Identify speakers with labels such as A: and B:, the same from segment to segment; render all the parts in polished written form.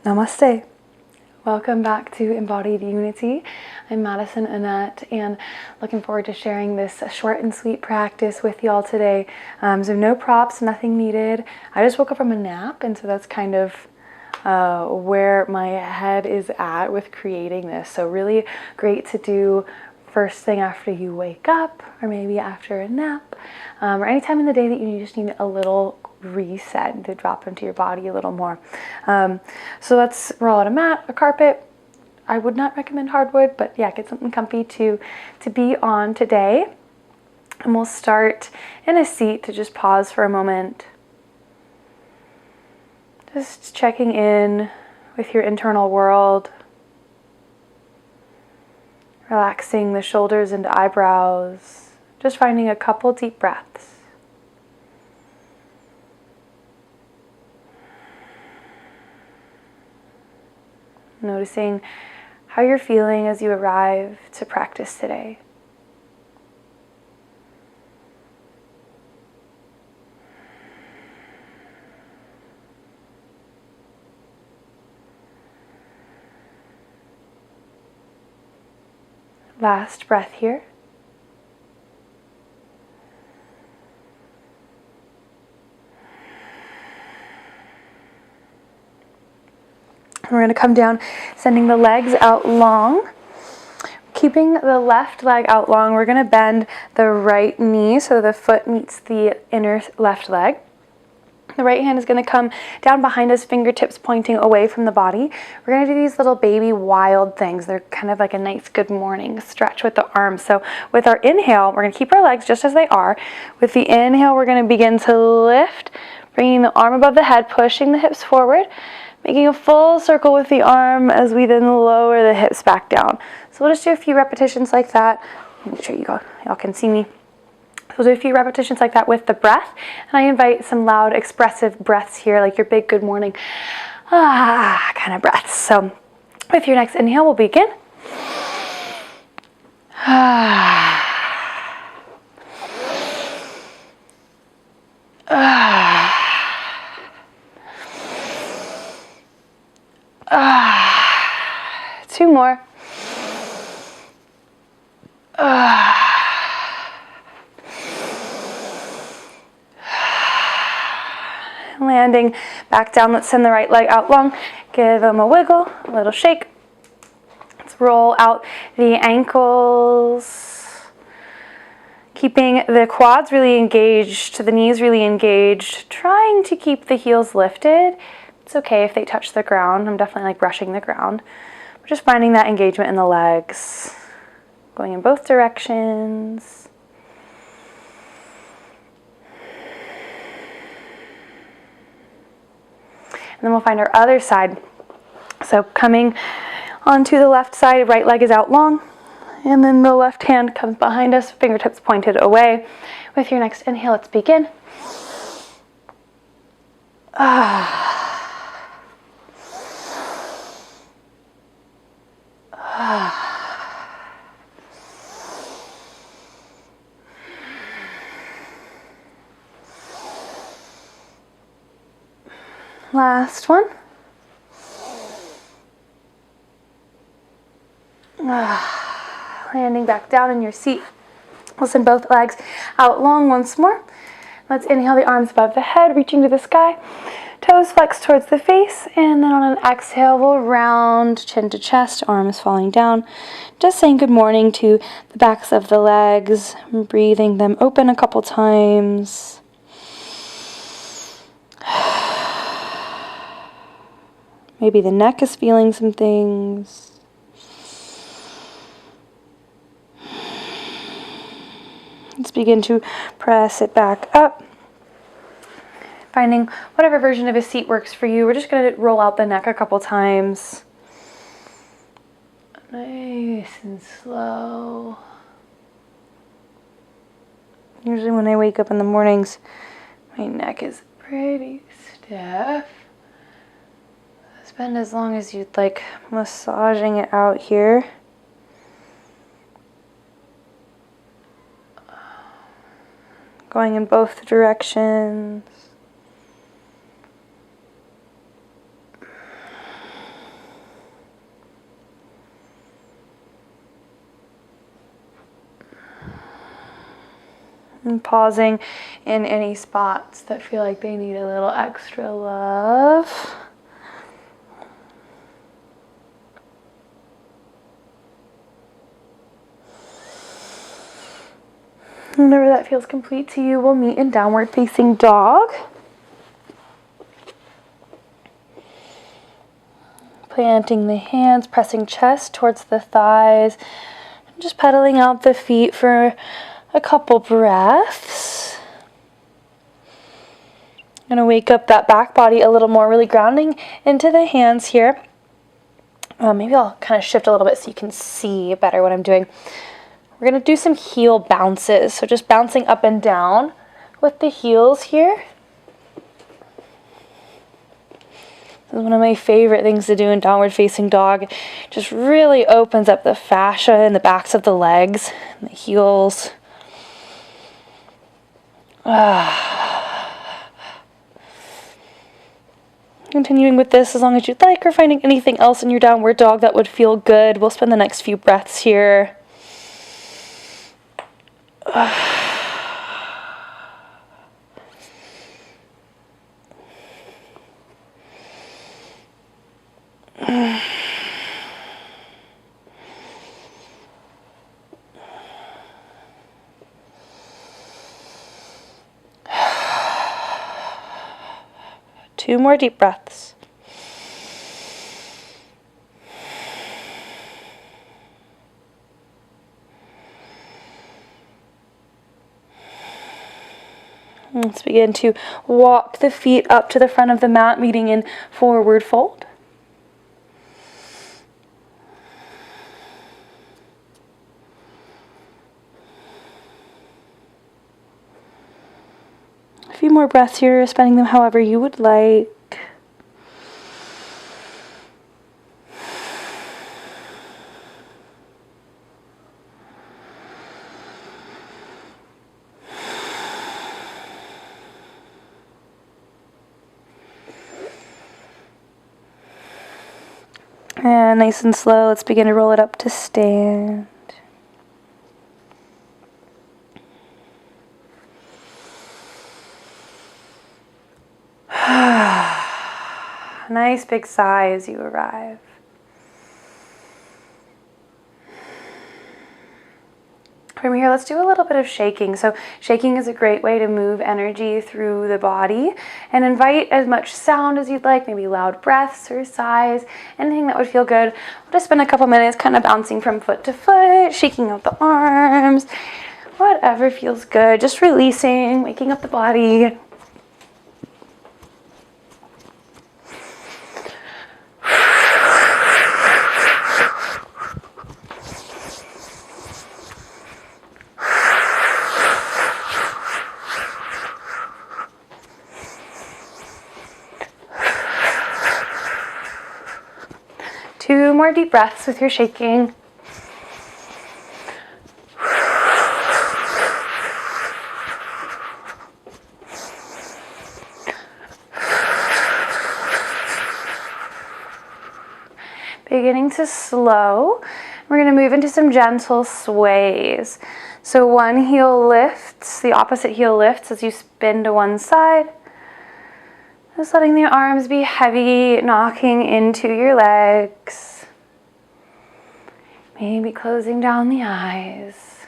A: Namaste. Welcome back to Embodied Unity. I'm Madison Annette and looking forward to sharing this short and sweet practice with y'all today. So no props, nothing needed. I just woke up from a nap, and so that's kind of where my head is at with creating this. So really great to do first thing after you wake up, or maybe after a nap, or any time in the day that you just need a little reset to drop into your body a little more. So let's roll out a mat, a carpet. I would not recommend hardwood, but yeah, get something comfy to be on today. And we'll start in a seat to just pause for a moment. Just checking in with your internal world. Relaxing the shoulders and eyebrows. Just finding a couple deep breaths. Noticing how you're feeling as you arrive to practice today. Last breath here. We're going to come down, sending the legs out long. Keeping the left leg out long, we're going to bend the right knee so the foot meets the inner left leg. The right hand is going to come down behind us, fingertips pointing away from the body. We're going to do these little baby wild things. They're kind of like a nice good morning stretch with the arms. So with our inhale, we're going to keep our legs just as they are. With the inhale, we're going to begin to lift, bringing the arm above the head, pushing the hips forward, making a full circle with the arm as we then lower the hips back down. So we'll just do a few repetitions like that. Make sure y'all can see me. So we'll do a few repetitions like that with the breath. And I invite some loud, expressive breaths here, like your big good morning kind of breaths. So with your next inhale, we'll begin. Two more. Landing back down. Let's send the right leg out long. Give them a wiggle, a little shake. Let's roll out the ankles. Keeping the quads really engaged, the knees really engaged. Trying to keep the heels lifted. It's okay if they touch the ground. I'm definitely like brushing the ground. We're just finding that engagement in the legs. Going in both directions. And then we'll find our other side. So coming onto the left side, right leg is out long. And then the left hand comes behind us, fingertips pointed away. With your next inhale, let's begin. Last one. Landing back down in your seat. We'll send both legs out long once more. Let's inhale the arms above the head, reaching to the sky. Toes flex towards the face, and then on an exhale, we'll round chin to chest, arms falling down. Just saying good morning to the backs of the legs, breathing them open a couple times. Maybe the neck is feeling some things. Let's begin to press it back up. Finding whatever version of a seat works for you. We're just going to roll out the neck a couple times. Nice and slow. Usually when I wake up in the mornings, my neck is pretty stiff. Spend as long as you'd like massaging it out here. Going in both directions. And pausing in any spots that feel like they need a little extra love. Whenever that feels complete to you, we'll meet in downward facing dog. Planting the hands, pressing chest towards the thighs, and just pedaling out the feet for a couple breaths. I'm going to wake up that back body a little more, really grounding into the hands here. Maybe I'll kind of shift a little bit so you can see better what I'm doing. We're going to do some heel bounces, so just bouncing up and down with the heels here. This is one of my favorite things to do in downward facing dog. Just really opens up the fascia in the backs of the legs and the heels. Continuing with this as long as you'd like, or finding anything else in your downward dog that would feel good. We'll spend the next few breaths here. 2 more deep breaths. Let's begin to walk the feet up to the front of the mat, meeting in forward fold. A few more breaths here, spending them however you would like. And nice and slow, let's begin to roll it up to stand. Nice big sigh as you arrive. From here, let's do a little bit of shaking. So shaking is a great way to move energy through the body and invite as much sound as you'd like, maybe loud breaths or sighs, anything that would feel good. We'll just spend a couple minutes kind of bouncing from foot to foot, shaking out the arms, whatever feels good, just releasing, waking up the body. Two more deep breaths with your shaking. Beginning to slow. We're going to move into some gentle sways. So one heel lifts, the opposite heel lifts as you spin to one side. Just letting the arms be heavy, knocking into your legs. Maybe closing down the eyes.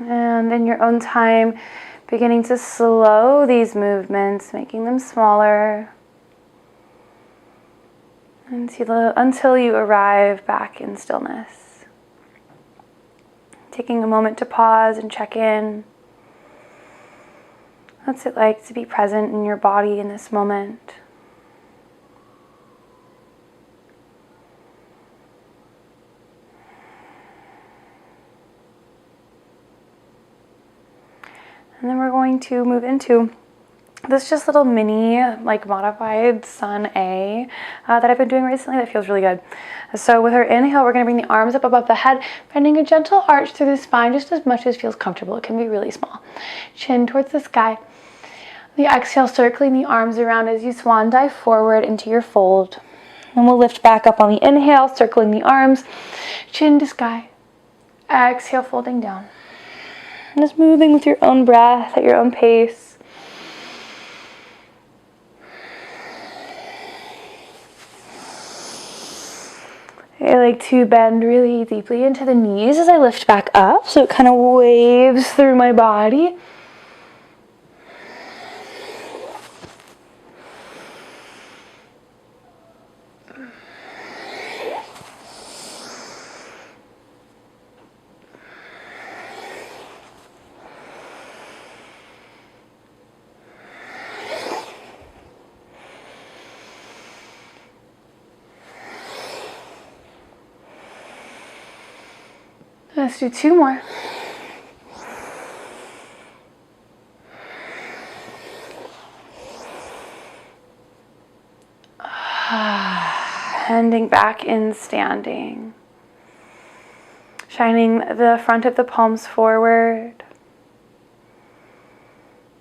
A: And in your own time, beginning to slow these movements, making them smaller. Until you arrive back in stillness. Taking a moment to pause and check in. What's it like to be present in your body in this moment? And then we're going to move into this just little mini, like modified Sun A that I've been doing recently that feels really good. So with our inhale, we're going to bring the arms up above the head, finding a gentle arch through the spine, just as much as feels comfortable. It can be really small. Chin towards the sky. The exhale, circling the arms around as you swan dive forward into your fold. And we'll lift back up on the inhale, circling the arms, chin to sky. Exhale, folding down. And just moving with your own breath at your own pace. I like to bend really deeply into the knees as I lift back up, so it kind of waves through my body. Let's do 2 more. Handing back in standing. Shining the front of the palms forward.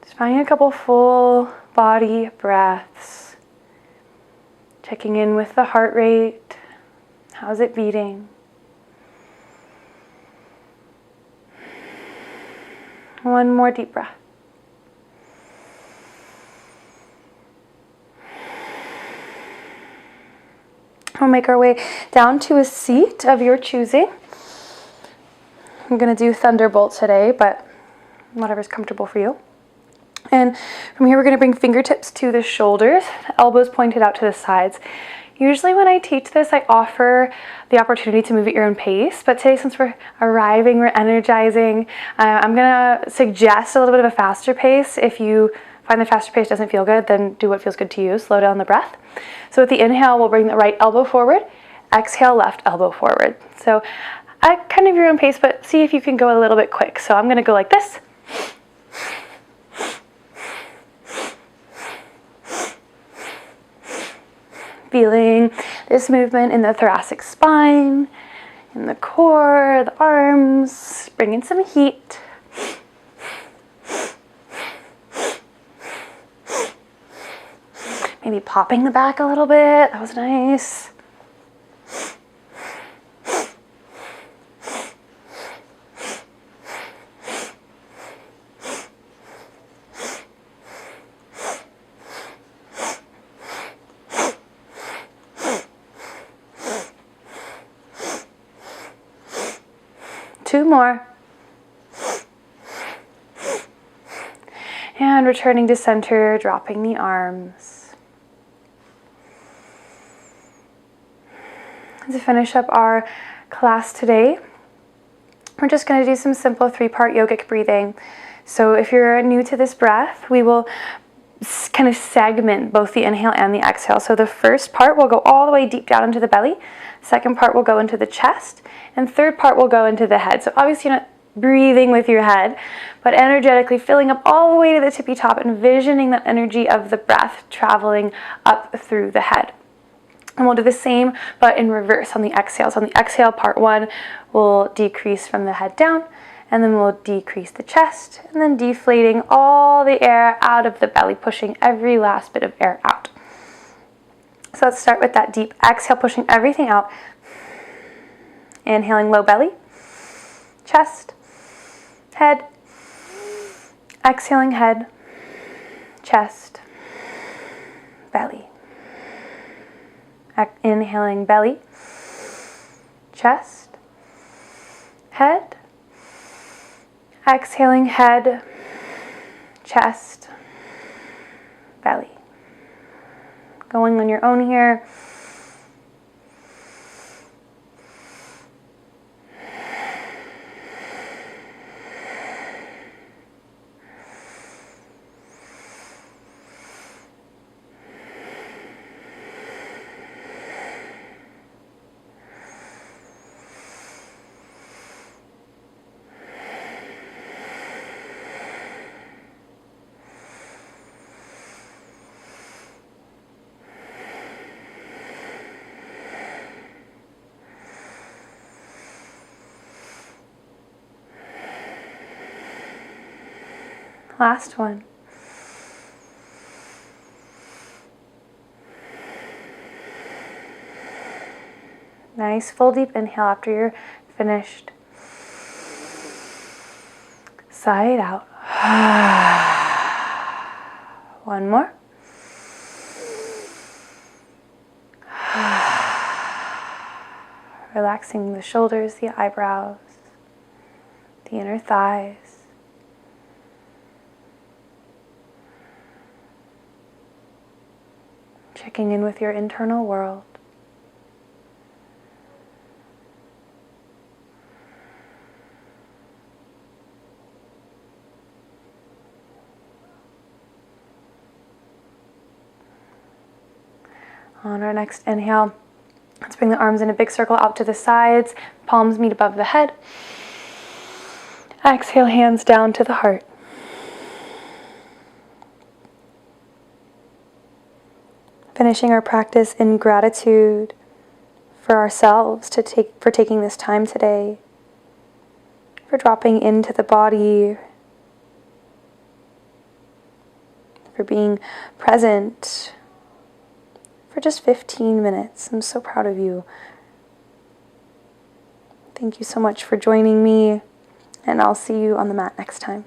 A: Just finding a couple full body breaths. Checking in with the heart rate. How's it beating? One more deep breath. We'll make our way down to a seat of your choosing. I'm going to do Thunderbolt today, but whatever's comfortable for you. And from here, we're going to bring fingertips to the shoulders, elbows pointed out to the sides. Usually when I teach this, I offer the opportunity to move at your own pace, but today, since we're arriving, we're energizing, I'm going to suggest a little bit of a faster pace. If you find the faster pace doesn't feel good, then do what feels good to you. Slow down the breath. So with the inhale, we'll bring the right elbow forward. Exhale, left elbow forward. So at kind of your own pace, but see if you can go a little bit quick. So I'm going to go like this. Feeling this movement in the thoracic spine, in the core, the arms, bringing some heat. Maybe popping the back a little bit. That was nice. Two more. And returning to center, dropping the arms. To finish up our class today, we're just going to do some simple 3-part yogic breathing. So if you're new to this breath, we will kind of segment both the inhale and the exhale. So the first part will go all the way deep down into the belly. Second part will go into the chest. And third part will go into the head. So obviously you're not breathing with your head, but energetically filling up all the way to the tippy top, envisioning that energy of the breath traveling up through the head. And we'll do the same, but in reverse on the exhale. So on the exhale, part 1 will decrease from the head down, and then we'll decrease the chest, and then deflating all the air out of the belly, pushing every last bit of air out. So let's start with that deep exhale, pushing everything out. Inhaling, low belly, chest, head. Exhaling, head, chest, belly. Inhaling, belly, chest, head. Exhaling, head, chest, belly. Going on your own here. Last one. nice full deep inhale after you're finished. Sigh it out. One more. Relaxing the shoulders, the eyebrows, the inner thighs. Checking in with your internal world. On our next inhale, let's bring the arms in a big circle out to the sides, palms meet above the head. Exhale, hands down to the heart. Finishing our practice in gratitude for ourselves for taking this time today, for dropping into the body, for being present for just 15 minutes. I'm so proud of you. Thank you so much for joining me, and I'll see you on the mat next time.